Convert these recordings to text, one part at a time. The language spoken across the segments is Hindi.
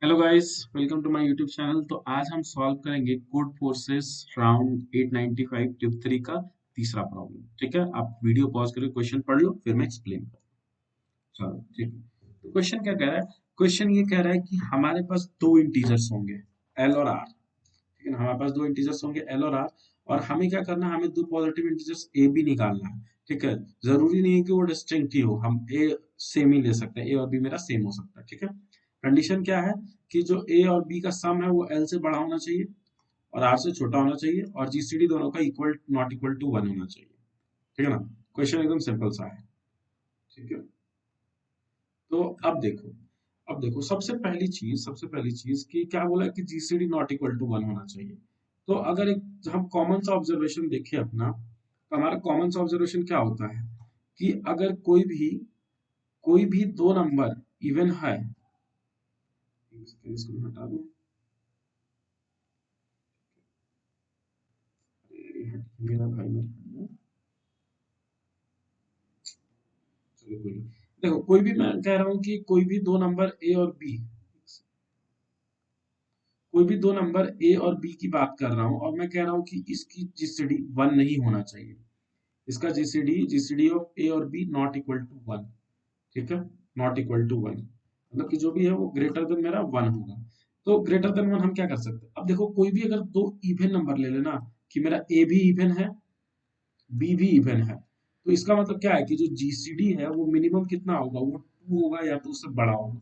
Hello guys, welcome to my YouTube channel. तो आज हम सॉल्व करेंगे कोड फोर्सेस राउंड 895 ट्यूब 3 का तीसरा प्रॉब्लम। ठीक है, आप वीडियो पॉज करके क्वेश्चन पढ़ लो, फिर मैं एक्सप्लेन करूँ। चलो ठीक है। तो क्वेश्चन क्या कह रहा है? क्वेश्चन ये कह रहा है कि हमारे पास दो इंटीजर्स होंगे एल और आर। ठीक है ना, हमारे पास दो इंटीजर्स होंगे एल और आर, और हमें क्या करना है, हमें दो पॉजिटिव इंटीजर्स ए बी निकालना है। ठीक है, जरूरी नहीं है कि वो डिस्टिंक्ट ही हो, हम ए सेम ही ले सकते हैं, ए और बी मेरा सेम हो सकता है। ठीक है, कंडीशन क्या है कि जो ए और बी का सम है वो एल से बड़ा होना चाहिए और आर से छोटा होना चाहिए, और जीसीडी दोनों का equal not equal to one होना चाहिए। ठीक है ना, क्वेश्चन एकदम सिंपल सा है। ठीक है, तो अब देखो सबसे पहली चीज कि क्या बोला है कि GCD not equal to one होना चाहिए। तो अगर एक हम कॉमन सा ऑब्जर्वेशन देखें अपना, तो हमारा कॉमन सा ऑब्जर्वेशन क्या होता है कि अगर कोई भी दो नंबर इवन है, इसको मैं हटा दूं, मेरा भाई मेरा, चलो कोई नहीं। देखो, कोई भी, मैं कह रहा हूँ कि कोई भी दो नंबर ए और बी की बात कर रहा हूँ, और मैं कह रहा हूँ कि इसकी जीसीडी वन नहीं होना चाहिए। इसका जीसीडी ऑफ ए और b not equal to one. ठीक है, नॉट इक्वल टू वन मतलब कि जो भी है वो ग्रेटर देन मेरा वन होगा। तो ग्रेटर देन वन हम क्या कर सकते हैं? अब देखो, कोई भी अगर दो इवन नंबर ले लेना, कि मेरा ए भी इवन है, बी भी इवन है, तो इसका मतलब क्या है कि जो जीसीडी है वो मिनिमम कितना होगा, वो टू होगा या तो उससे बड़ा होगा।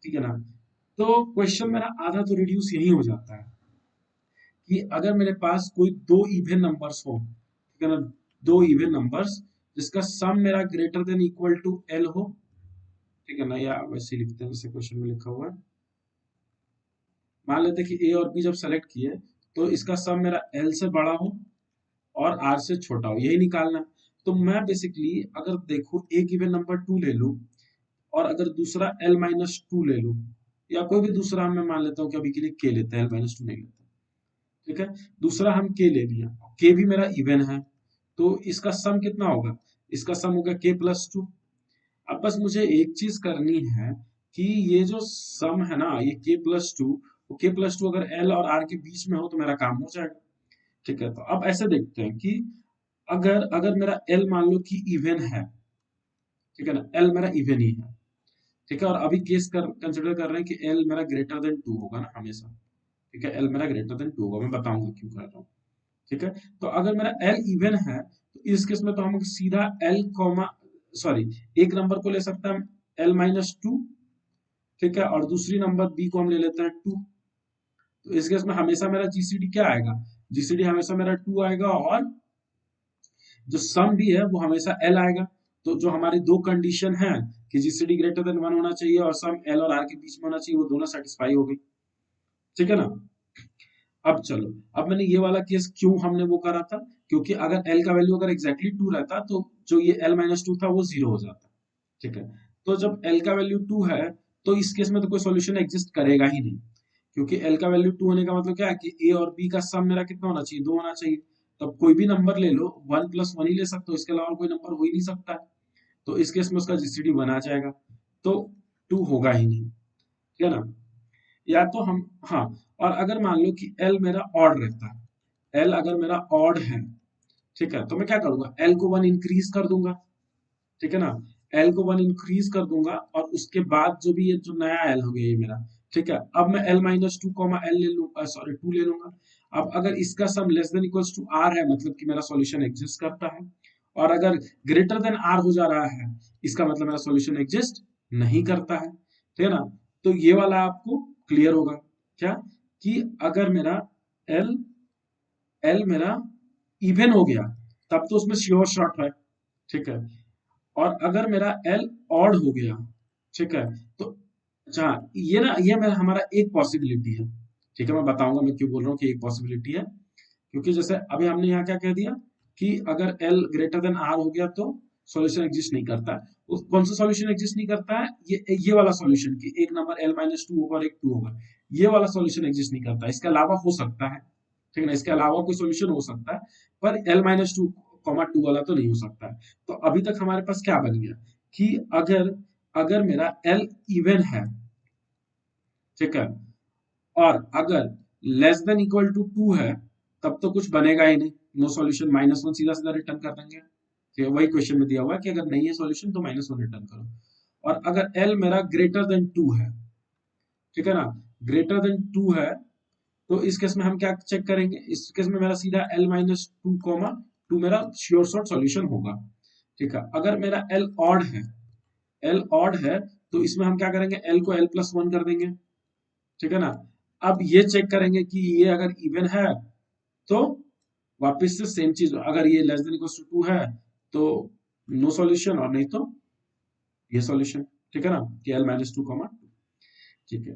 ठीक है ना, तो क्वेश्चन मेरा आधा तो रिड्यूस यही हो जाता है कि अगर मेरे पास कोई दो इवन नंबर्स हो, ठीक है ना, दो इवन नंबर्स जिसका सम मेरा greater than equal to l हो। ठीक है ना, या वैसे ही लिखते हैं जैसे क्वेश्चन में लिखा हुआ है। मान लेते हैं कि ए और बी जब सेलेक्ट किए, तो इसका सम मेरा एल से बड़ा हो और आर से छोटा हो, यही निकालना है। तो मैं बेसिकली अगर देखो एक गिवन नंबर टू ले लूं, और अगर दूसरा एल माइनस टू ले लूं, या कोई भी दूसरा, मैं मान लेता हूँ कि अभी के लिए के लेते हैं, एल माइनस टू नहीं लेते। ठीक है, दूसरा हम के ले लिया, के भी मेरा इवन है, तो इसका सम कितना होगा? इसका सम होगा के प्लस टू। अब बस मुझे एक चीज करनी है कि ये जो सम है ना, ये के प्लस टू, के प्लस टू अगर एल और आर के बीच में हो तो मेरा काम हो जाएगा। ठीक है, तो अब ऐसे देखते हैं कि अगर अगर मेरा एल मान लो कि इवन है, ठीक है ना, एल मेरा इवन ही है। ठीक है, और अभी केस कंसिडर कर रहे हैं कि एल मेरा ग्रेटर देन टू होगा ना हमेशा। ठीक है, एल मेरा ग्रेटर देन टू होगा, मैं बताऊंगा क्यों कर रहा हूँ। ठीक है, तो अगर मेरा एल इवन है, तो इस केस में तो हम सीधा एल कॉमा, सॉरी, एक नंबर को ले सकते हैं हम एल माइनस टू। ठीक है, और दूसरी नंबर बी को हम ले लेते हैं टू। तो इस केस में हमेशा मेरा जीसीडी क्या आएगा? जीसीडी हमेशा मेरा टू आएगा, और जो सम भी है वो हमेशा एल आएगा। तो जो हमारी दो कंडीशन है कि जीसीडी ग्रेटर देन वन होना चाहिए और सम एल और आर के बीच में होना चाहिए, वो दोनों सेटिस्फाई हो गई। ठीक है ना, अब चलो, अब मैंने ये वाला केस क्यों हमने वो करा था, क्योंकि अगर एल का वैल्यू अगर एग्जैक्टली टू रहता तो जो ये एल माइनस टू था वो जीरो हो जाता। ठीक है, तो जब एल का वैल्यू टू है, तो इस केस में तो कोई सॉल्यूशन एग्जिस्ट करेगा ही नहीं, क्योंकि एल का वैल्यू टू होने का मतलब क्या है कि ए और बी का सम मेरा कितना होना चाहिए, दो होना चाहिए। तब कोई भी नंबर ले लो, वन प्लस वन ही ले सकते हो, इसके अलावा कोई नंबर हो ही नहीं सकता है। तो इस केस में उसका जीसीडी वन आ जाएगा, तो टू होगा ही नहीं। ठीक है ना, या तो हम, हाँ, और अगर मान लो कि एल मेरा ऑड रहता है, एल अगर मेरा ऑड है, ठीक है, तो मैं क्या करूंगा, एल को वन इंक्रीज कर दूंगा। ठीक है ना, एल को वन इंक्रीज कर दूंगा, और उसके बाद जो भी ये जो नया एल हो गया ये मेरा, ठीक है, अब मैं l minus two comma l ले लूंगा, सॉरी टू ले लूंगा। अब अगर इसका sum less than equals to r है, मतलब कि मेरा सॉल्यूशन एग्जिस्ट करता है, और अगर ग्रेटर देन आर हो जा रहा है, इसका मतलब मेरा सॉल्यूशन एग्जिस्ट नहीं करता है। ठीक है ना, तो ये वाला आपको क्लियर होगा क्या, कि अगर मेरा एल एल मेरा इवन हो गया, तब तो उसमें श्योर शॉट है। ठीक है, और अगर मेरा एल ऑड हो गया, ठीक है, तो अच्छा, ये ना, ये मेरा हमारा एक पॉसिबिलिटी है। ठीक है, मैं बताऊंगा मैं क्यों बोल रहा हूँ कि एक पॉसिबिलिटी है, क्योंकि जैसे अभी हमने यहाँ क्या कह दिया कि अगर एल ग्रेटर देन आर हो गया तो सॉल्यूशन एग्जिस्ट नहीं करता है। कौन सा सॉल्यूशन एग्जिस्ट नहीं करता है? ये वाला सॉल्यूशन, कि एक नंबर एल माइनस टू होगा और एक टू होगा, ये वाला सॉल्यूशन एग्जिस्ट नहीं करता है। इसके अलावा हो सकता है, ठीक है ना, इसके अलावा कोई सॉल्यूशन हो सकता है, पर L minus two comma two वाला तो नहीं हो सकता है। तो अभी तक हमारे पास क्या बन गया कि अगर अगर मेरा एल इवन है, ठीक है। और अगर लेस देन इक्वल टू 2 है तब तो कुछ बनेगा ही नहीं, नो सॉल्यूशन, -1 सीधा सीधा रिटर्न कर देंगे। ठीक है, वही क्वेश्चन में दिया हुआ है कि अगर नहीं है सॉल्यूशन तो -1 रिटर्न करो। और अगर एल मेरा ग्रेटर देन 2 है, ठीक है ना, ग्रेटर देन 2 है, तो इस केस में हम क्या चेक करेंगे, इस केस में मेरा सीधा L-2, 2 मेरा श्योर शॉर्ट सॉल्यूशन होगा। ठीक है, अगर मेरा L ऑड है, L ऑड है, तो इसमें हम क्या करेंगे, L को L+1 कर देंगे। ठीक है ना। अब ये चेक करेंगे कि ये अगर इवन है तो वापस से सेम चीज, अगर ये लेस देन इक्वल टू 2 है तो नो सॉल्यूशन, और नहीं तो ये सॉल्यूशन। ठीक है ना, कि L-2, 2। ठीक है,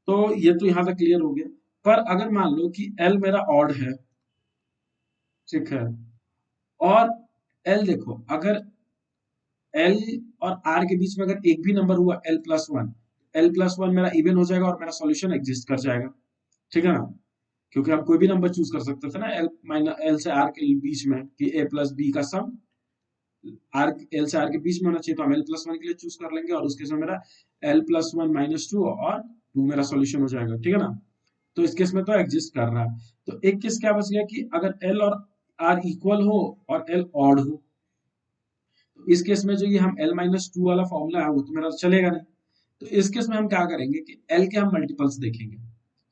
तो ये तो यहां तक क्लियर हो गया। पर अगर मान लो कि L मेरा ऑड है, ठीक है, और L देखो, अगर L और R के बीच में अगर एक भी नंबर हुआ L+1, L+1 मेरा इवन हो जाएगा और मेरा सॉल्यूशन एग्जिस्ट कर जाएगा। ठीक है ना, क्योंकि हम कोई भी नंबर चूज कर सकते थे ना L से R के बीच में, कि A प्लस बी का सम R L से R के बीच में होना चाहिए, तो हम L+1 के लिए चूज कर लेंगे, और उसके समय मेरा L+1 - 2 और 2 मेरा सॉल्यूशन हो जाएगा। ठीक है ना, तो इस केस में तो एग्जिस्ट कर रहा है। तो एक केस क्या बच गया कि अगर L और R इक्वल हो और L ऑड हो, तो इस केस में जो ये हम L-2 वाला फॉर्मूला है वो तो मेरा चलेगा नहीं। तो इस केस में हम क्या करेंगे कि L के हम मल्टीपल्स देखेंगे।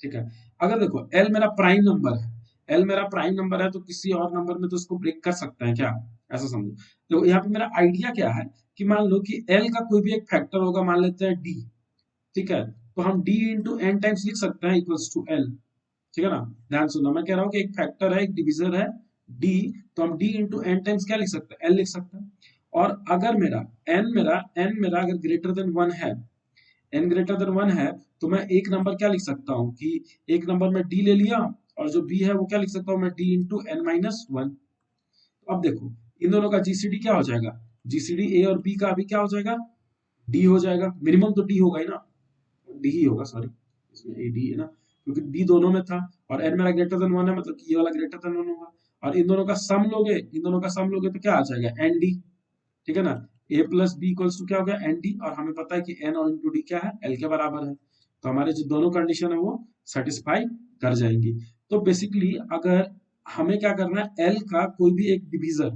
ठीक है, अगर देखो L मेरा प्राइम नंबर है, L मेरा प्राइम नंबर है, तो किसी और नंबर में तो इसको ब्रेक कर सकते हैं क्या, ऐसा समझो। तो यहाँ पे मेरा आइडिया क्या है कि मान लो कि L का कोई भी एक फैक्टर होगा, मान लेते हैं D। ठीक है, तो हम D इंटू एन टाइम्स लिख सकते हैं इक्वल्स टू L। ठीक है ना, ध्यान सुनना, मैं कह रहा हूँ कि एक फैक्टर है, एक डिविजर है D, तो हम D इंटू एन टाइम्स क्या लिख सकते हैं, L लिख सकते हैं। और अगर मेरा n मेरा अगर ग्रेटर देन 1 है, n ग्रेटर देन 1 है, तो मैं एक नंबर क्या लिख सकता हूँ कि एक नंबर में d ले लिया, और जो b है वो क्या लिख सकता हूँ मैं, d इंटू n-1। अब देखो इन दोनों का जीसीडी क्या हो जाएगा, जीसीडी a और b का अभी क्या हो जाएगा, d हो जाएगा, मिनिमम तो d होगा ही ना, d ही होगा, सॉरी, इसमें a d है ना, क्योंकि d दोनों में था, और n मेरा ग्रेटर देन 1 है, मतलब कि ये वाला ग्रेटर देन 1 होगा। और इन दोनों का सम लोगे, इन दोनों का सम लोगे तो क्या आ जाएगा, nd। ठीक है ना, a plus b equals to क्या हो गया, एन डी, और हमें पता है कि n और इंटू डी क्या है, l के बराबर है, तो हमारे जो दोनों कंडीशन है वो सेटिस्फाई कर जाएंगी। तो बेसिकली अगर हमें क्या करना है, l का कोई भी एक डिवीजर,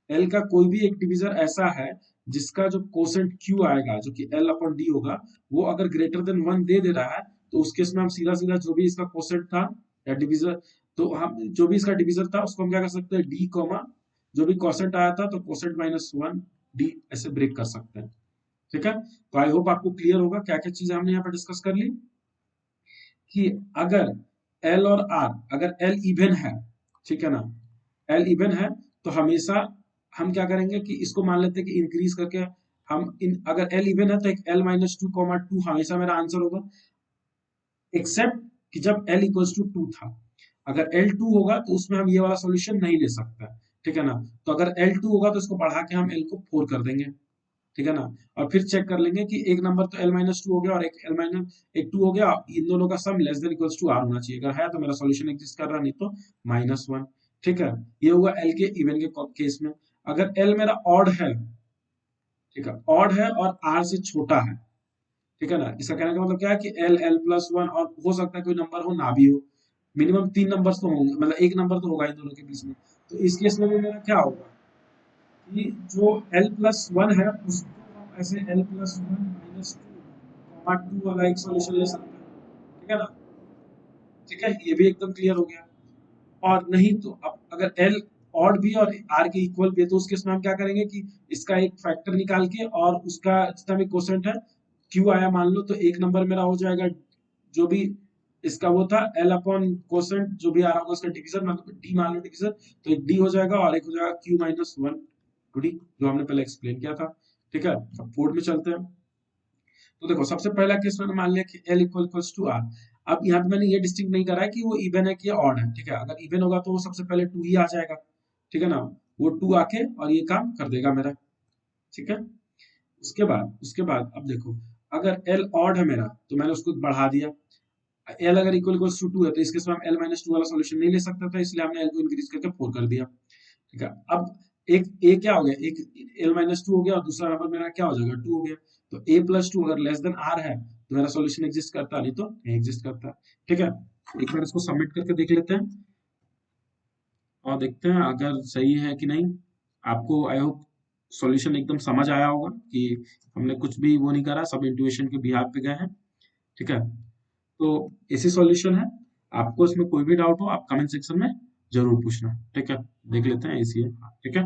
l का कोई भी एक डिवीजर ऐसा है जिसका जो कोसेंट q आएगा, जो कि l अपॉन d होगा, वो अगर ग्रेटर देन 1 दे रहा है, तो उस केस में हम सीधा सीधा जो भी इसका कोसेंट था या डिवीजर, तो हम जो भी इसका डिवीजर था उसको हम क्या कर सकते हैं, d कॉमा जो भी कोसेंट आया था, तो कोसेंट -1 d ऐसे ब्रेक कर सकते हैं। ठीक है, तो आई होप आपको क्लियर होगा क्या क्या चीजें हमने यहाँ पर डिस्कस कर ली, कि अगर L और R, अगर L इवन है, ठीक है ना, L इवन है, तो हमेशा हम क्या करेंगे कि इसको मान लेते हैं कि इंक्रीज करके हम अगर L इवन है तो एक L-2, 2 हमेशा मेरा आंसर होगा, एक्सेप्ट कि जब L इक्वल्स टू 2 था। अगर L2 होगा तो उसमें हम ये वाला सॉल्यूशन नहीं ले सकते। ठीक है ना, तो अगर L2 होगा तो इसको बढ़ा के हम L को 4 कर देंगे। ठीक है ना, और फिर चेक कर लेंगे कि एक नंबर तो L-2 हो गया और एक 2 हो गया, इन दोनों का sum less than equals to R होना चाहिए, अगर है तो मेरा सॉल्यूशन एग्जिस्ट कर रहा है, नहीं तो -1। ठीक है, ये हुआ L के इवन के केस में। अगर L मेरा ऑड है, ठीक है, ऑड है और R से छोटा है, ठीक है ना, इसका कहने का मतलब क्या है कि L L+1, और हो सकता है कोई नंबर हो ना भी हो, मिनिमम 3 नंबर्स तो होंगे, मतलब एक नंबर तो होगा इन दोनों के बीच में। तो इस केस में भी मेरा क्या होगा कि जो L+1 है उसको हम ऐसे L+1 - 2 वाला एक सॉल्यूशन ले सकते हैं। ठीक है ना, ठीक है, ये भी एकदम क्लियर हो गया। और नहीं तो अब अगर L ऑड भी और R के इक्वल भी है, तो उस केस में हम क्या करेंगे कि इसका एक फैक्टर निकाल के, और उसका जितना भी कोसेंट है Q आया मान लो, तो एक नंबर मेरा हो जाएगा जो भी इसका वो था L अपॉन कोसेंट जो भी आ रहा होगा उसका डिवीजर, मतलब D मान लो डिवीजर, तो एक D हो जाएगा और एक हो जाएगा Q-1 2D, जो हमने पहले एक्सप्लेन किया था। ठीक है, अब कोड में चलते हैं। तो देखो सबसे पहला केस मैंने मान लिया कि L इक्वल्स टू R। अब यहाँ पे मैंने ये डिस्टिंक्ट नहीं करा है कि वो इवन है कि ऑड है। ठीक है, अगर इवन होगा तो वो सबसे पहले 2 ही आ जाएगा। ठीक है ना, वो 2 आके और ये काम कर देगा मेरा। ठीक है, उसके बाद अब देखो, अगर L ऑड है मेरा तो मैंने उसको बढ़ा दिया, L अगर इक्वल्स टू 2 है तो इसके साथ हम L-2 वाला सॉल्यूशन नहीं ले सकता था, इसलिए हमने L को इंक्रीज करके 4 कर दिया। ठीक है, अब एक A क्या हो गया, एक L-2 हो गया और दूसरा नंबर मेरा क्या हो जाएगा, 2 हो गया। तो A+2 अगर लेस देन R है तो मेरा सॉल्यूशन एग्जिस्ट करता, नहीं तो नहीं एग्जिस्ट करता। ठीक है, एक बार इसको सबमिट करके देख लेते हैं और देखते हैं अगर सही है कि नहीं। आपको आई होप सॉल्यूशन एकदम समझ आया होगा कि हमने कुछ भी वो नहीं करा, सब इंट्यूएशन के बिहाफ पे गए हैं। ठीक है, तो ऐसी सॉल्यूशन है। आपको इसमें कोई भी डाउट हो आप कमेंट सेक्शन में जरूर पूछना। ठीक है, देख लेते हैं ऐसी है। ठीक है,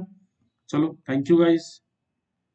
चलो थैंक यू गाइस।